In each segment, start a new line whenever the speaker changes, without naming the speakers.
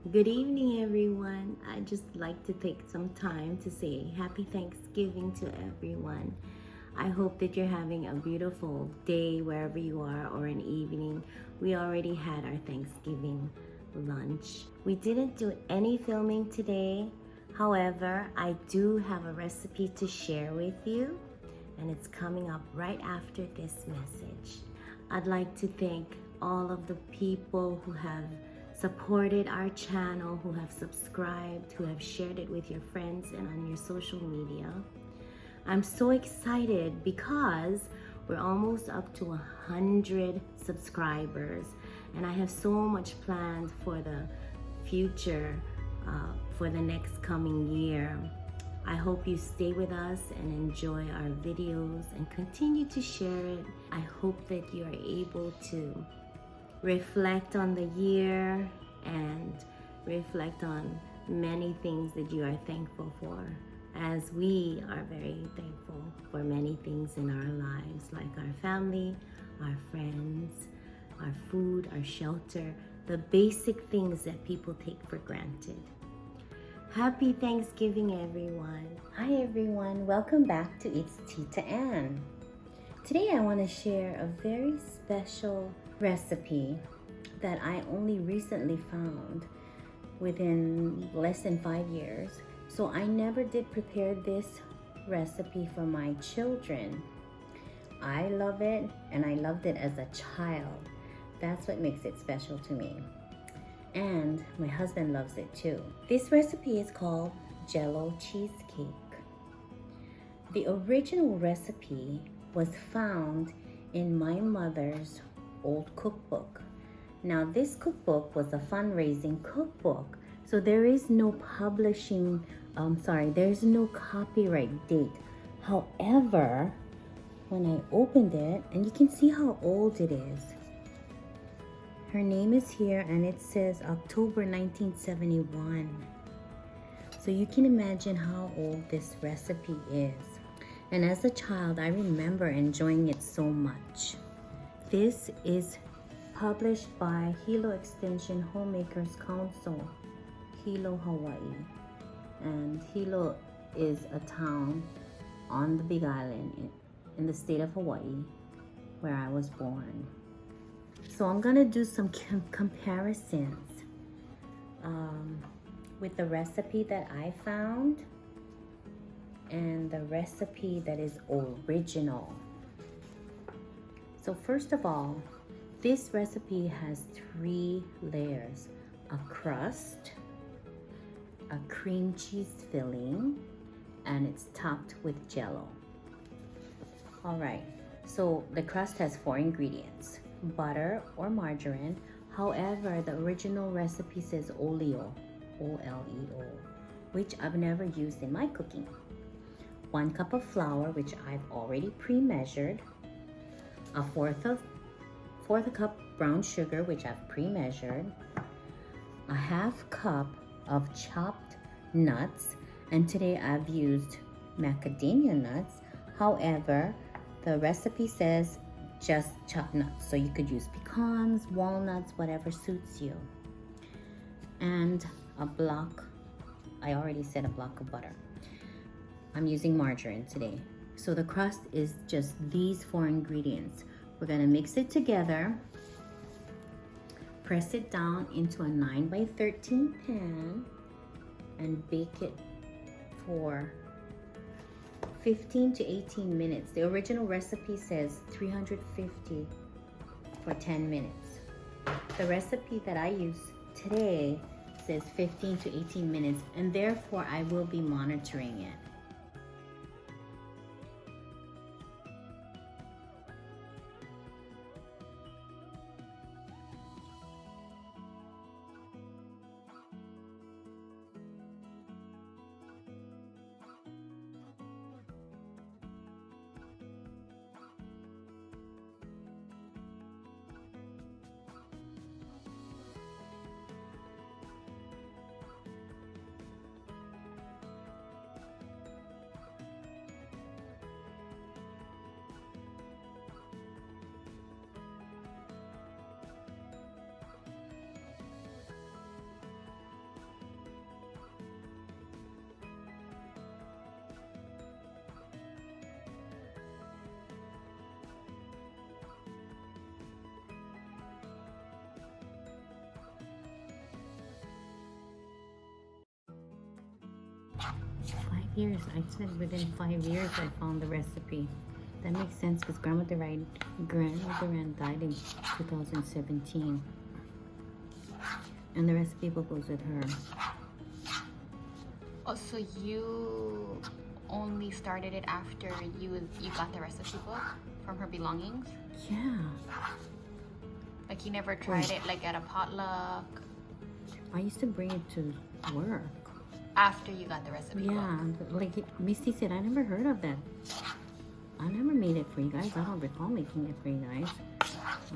Good evening, everyone. I'd just like to take some time to say happy Thanksgiving to everyone. I hope that you're having a beautiful day wherever you are, or an evening. We already had our Thanksgiving lunch. We didn't do any filming today. However, I do have a recipe to share with you, and it's coming up right after this message. I'd like to thank all of the people who have supported our channel, who have subscribed, who have shared it with your friends and on your social media. I'm so excited because we're almost up to 100 subscribers, and I have so much planned for the future, for the next coming year. I hope you stay with us and enjoy our videos and continue to share it. I hope that you are able to reflect on the year and reflect on many things that you are thankful for, as we are very thankful for many things in our lives, like our family, our friends, our food, our shelter, the basic things that people take for granted. Happy Thanksgiving, everyone. Hi, everyone. Welcome back to It's Tita Ann. Today I want to share a very special recipe that I only recently found within less than 5 years. So I never did prepare this recipe for my children. I love it, and I loved it as a child. That's what makes it special to me. And my husband loves it too. This recipe is called Jello cheesecake. The original recipe was found in my mother's old cookbook. Now, this cookbook was a fundraising cookbook, so there is no publishing, there's no copyright date. However, when I opened it, and you can see how old it is. Her name is here, and it says October 1971. So you can imagine how old this recipe is. And as a child, I remember enjoying it so much. This is published by Hilo Extension Homemakers Council, Hilo, Hawaii. And Hilo is a town on the Big Island in the state of Hawaii, where I was born. So I'm gonna do some comparisons with the recipe that I found and the recipe that is original. So first of all, this recipe has 3 layers: a crust, a cream cheese filling, and it's topped with jello. All right, so the crust has 4 ingredients: butter or margarine. However, the original recipe says oleo, O-L-E-O, which I've never used in my cooking. 1 cup of flour, which I've already pre-measured. A fourth a cup brown sugar, which I've pre-measured. A 1/2 cup of chopped nuts, and today I've used macadamia nuts. However, the recipe says just chopped nuts, so you could use pecans, walnuts, whatever suits you. And a block, I already said a block of butter. I'm using margarine today. So the crust is just these 4 ingredients. We're gonna mix it together, press it down into a 9x13 pan, and bake it for 15 to 18 minutes. The original recipe says 350 for 10 minutes. The recipe that I use today says 15 to 18 minutes, and therefore I will be monitoring it. years. I said within 5 years I found the recipe. That makes sense because Grandmother died in 2017. And the recipe book was with her.
Oh, so you only started it after you got the recipe book from her belongings?
Yeah.
Like you never tried it like at a potluck?
I used to bring it to work.
After you got the recipe book?
Yeah, like Misty said, I never heard of that. I never made it for you guys. I don't recall making it for you guys.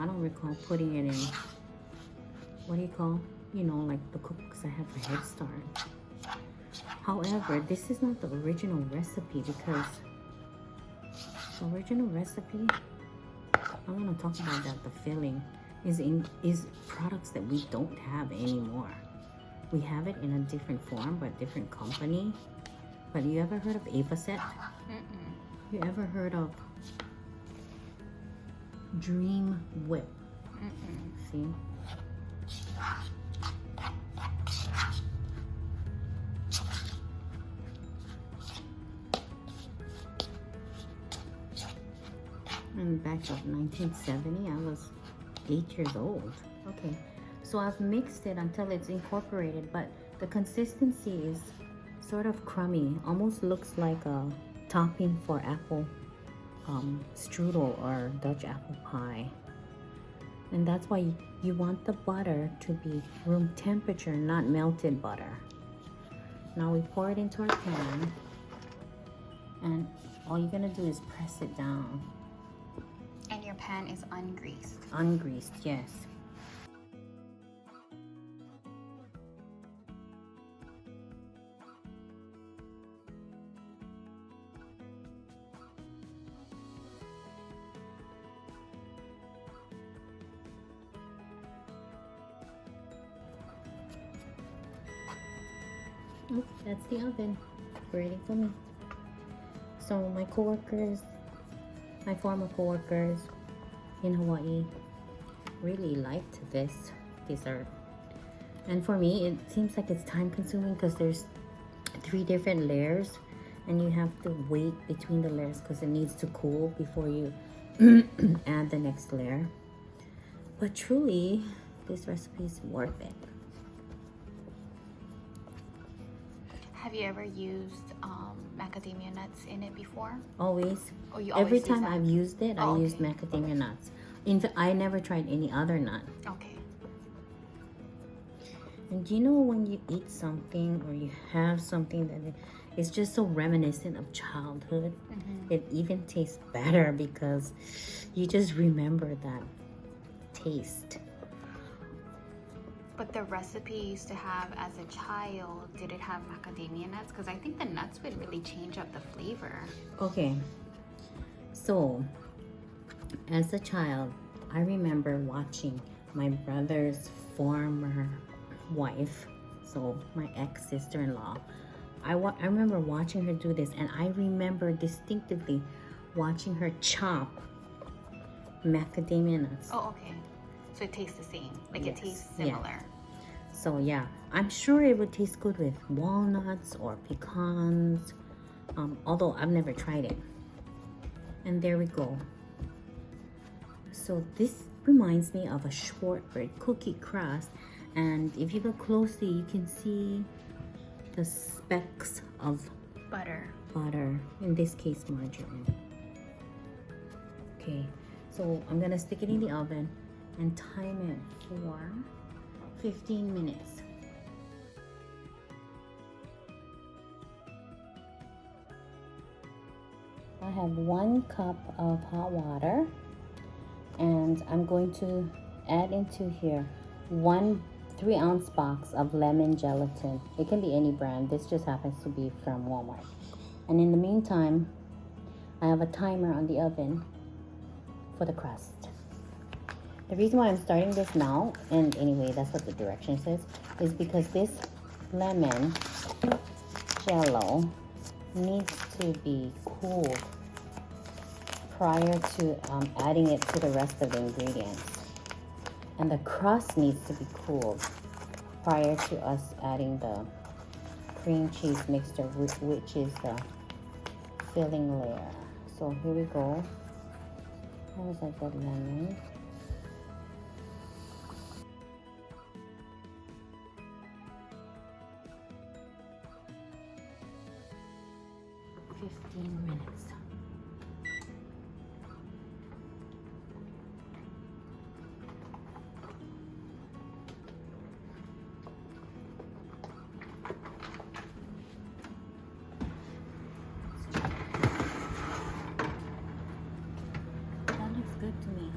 I don't recall putting it in, what do you call, you know, like the cookbooks I have for Head Start. However, this is not the original recipe because the original recipe, I'm gonna talk about that, the filling is products that we don't have anymore. We have it in a different form, but different company. But you ever heard of Avocet? You ever heard of Dream Whip? See? And back of 1970, I was 8 years old. Okay, so I've mixed it until it's incorporated, but the consistency is sort of crummy. Almost looks like a topping for apple strudel or Dutch apple pie. And that's why you want the butter to be room temperature, not melted butter. Now we pour it into our pan, and all you're gonna do is press it down.
And your pan is ungreased?
Ungreased, yes. Oh, that's the oven waiting for me. So my former coworkers in Hawaii really liked this dessert. And for me, it seems like it's time consuming because there's 3 different layers and you have to wait between the layers because it needs to cool before you add the next layer. But truly, this recipe is worth it.
Have you ever used macadamia nuts in it before?
Always.
Oh, you
Every
always
time I've used it, I used
okay.
macadamia nuts. In fact, I never tried any other nut.
Okay.
And do you know when you eat something or you have something that is just so reminiscent of childhood, it even tastes better because you just remember that taste.
But the recipe you used to have as a child, did it have macadamia nuts? Because I think the nuts would really change up the flavor.
Okay, so as a child, I remember watching my brother's former wife, so my ex-sister-in-law. I remember watching her do this, and I remember distinctively watching her chop macadamia nuts.
Oh, okay. So it tastes the same. Like
Yes.
it tastes similar.
Yeah. So yeah, I'm sure it would taste good with walnuts or pecans, although I've never tried it. And there we go. So this reminds me of a shortbread cookie crust, and if you look closely, you can see the specks of
Butter.
in this case margarine. Okay, so I'm gonna stick it in the oven and time it for 15 minutes. I have 1 cup of hot water, and I'm going to add into here 1 3-ounce box of lemon gelatin. It can be any brand. This just happens to be from Walmart. And in the meantime, I have a timer on the oven for the crust. The reason why I'm starting this now, and anyway, that's what the direction says, is because this lemon jello needs to be cooled prior to adding it to the rest of the ingredients. And the crust needs to be cooled prior to us adding the cream cheese mixture, which is the filling layer. So here we go. How was I got lemon? Minutes. That looks good to me.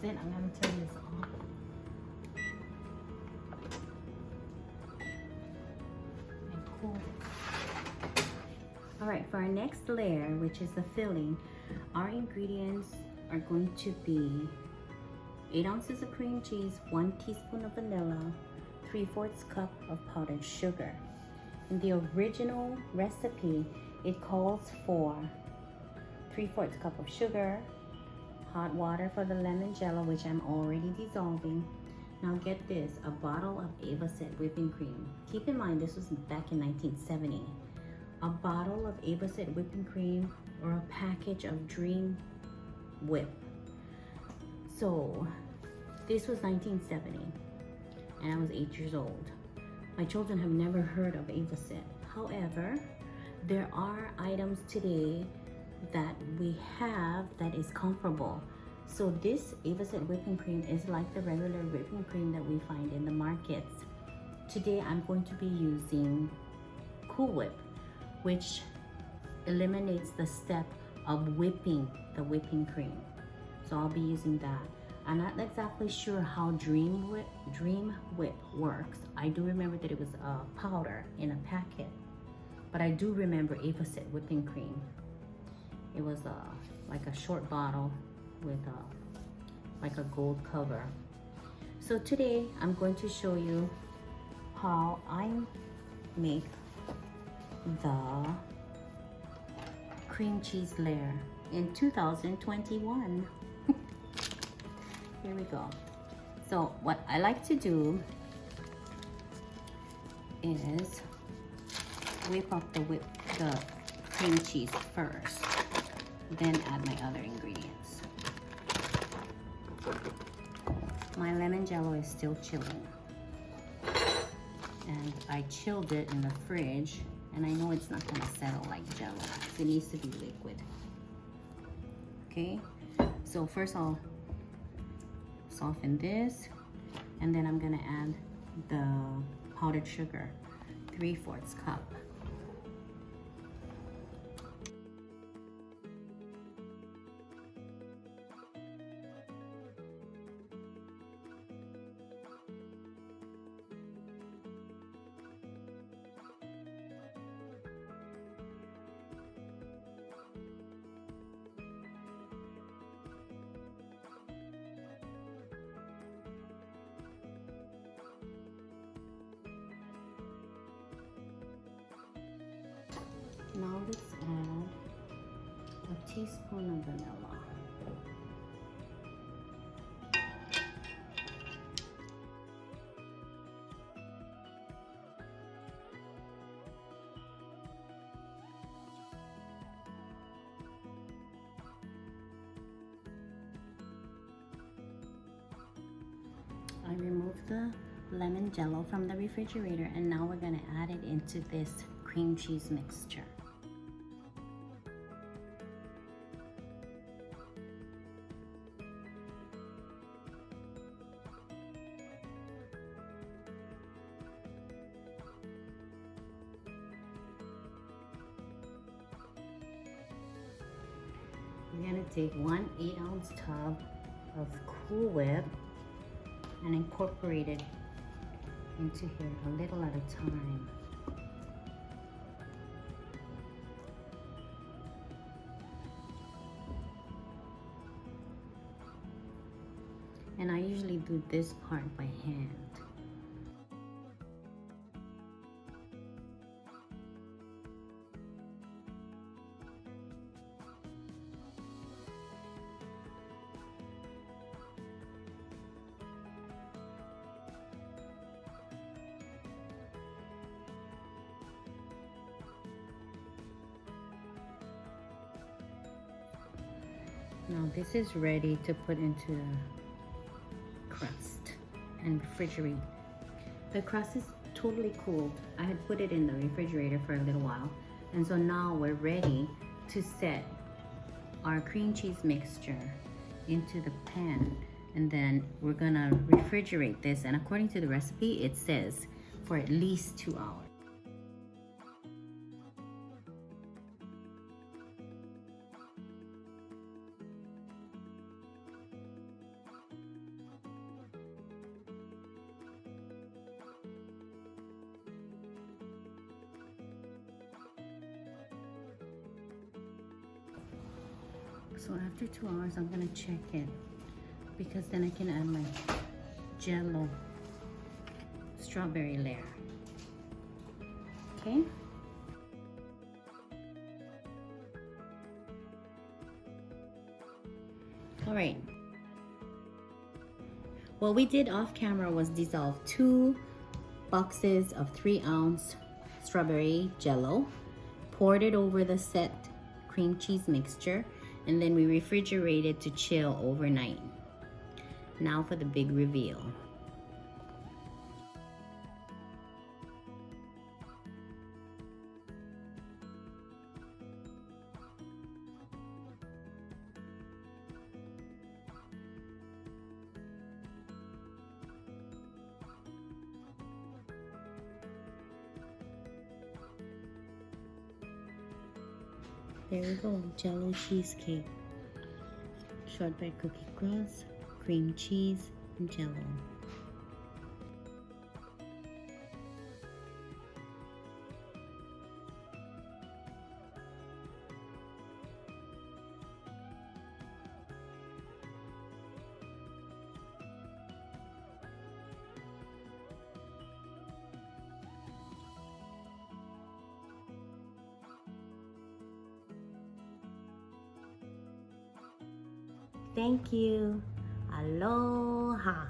I'm going to turn this off. And cool. Alright, for our next layer, which is the filling, our ingredients are going to be 8 ounces of cream cheese, 1 teaspoon of vanilla, 3/4 cup of powdered sugar. In the original recipe, it calls for 3/4 cup of sugar, hot water for the lemon jello, which I'm already dissolving. Now get this, a bottle of Avocet whipping cream. Keep in mind, this was back in 1970. A bottle of Avocet whipping cream or a package of Dream Whip. So this was 1970 and I was 8 years old. My children have never heard of Avocet. However, there are items today that we have that is comparable. So this Avocet whipping cream is like the regular whipping cream that we find in the markets. Today I'm going to be using Cool Whip, which eliminates the step of whipping the whipping cream. So I'll be using that. I'm not exactly sure how Dream Whip works. I do remember that it was a powder in a packet, but I do remember Avocet whipping cream. It was like a short bottle with like a gold cover. So today I'm going to show you how I make the cream cheese layer in 2021. Here we go. So what I like to do is whip up the cream cheese first, then add my other ingredients. My lemon jello is still chilling, and I chilled it in the fridge, and I know it's not going to settle like jello, so it needs to be liquid. Okay, so first I'll soften this, and then I'm going to add the powdered sugar, 3/4 cup. Now let's add a teaspoon of vanilla. I removed the lemon jello from the refrigerator, and now we're going to add it into this cream cheese mixture. We're going to take 1 8-ounce tub of Cool Whip and incorporate it into here a little at a time. And I usually do this part by hand. Now this is ready to put into the crust and refrigerate. The crust is totally cooled. I had put it in the refrigerator for a little while. And so now we're ready to set our cream cheese mixture into the pan. And then we're gonna refrigerate this. And according to the recipe, it says for at least 2 hours. So after 2 hours, I'm gonna check it because then I can add my Jello strawberry layer. Okay. All right. What we did off camera was dissolve 2 boxes of 3-ounce strawberry Jello, poured it over the set cream cheese mixture, and then we refrigerated to chill overnight. Now for the big reveal. There we go, Jello cheesecake. Shortbread cookie crust, cream cheese, and Jello. Thank you. Aloha.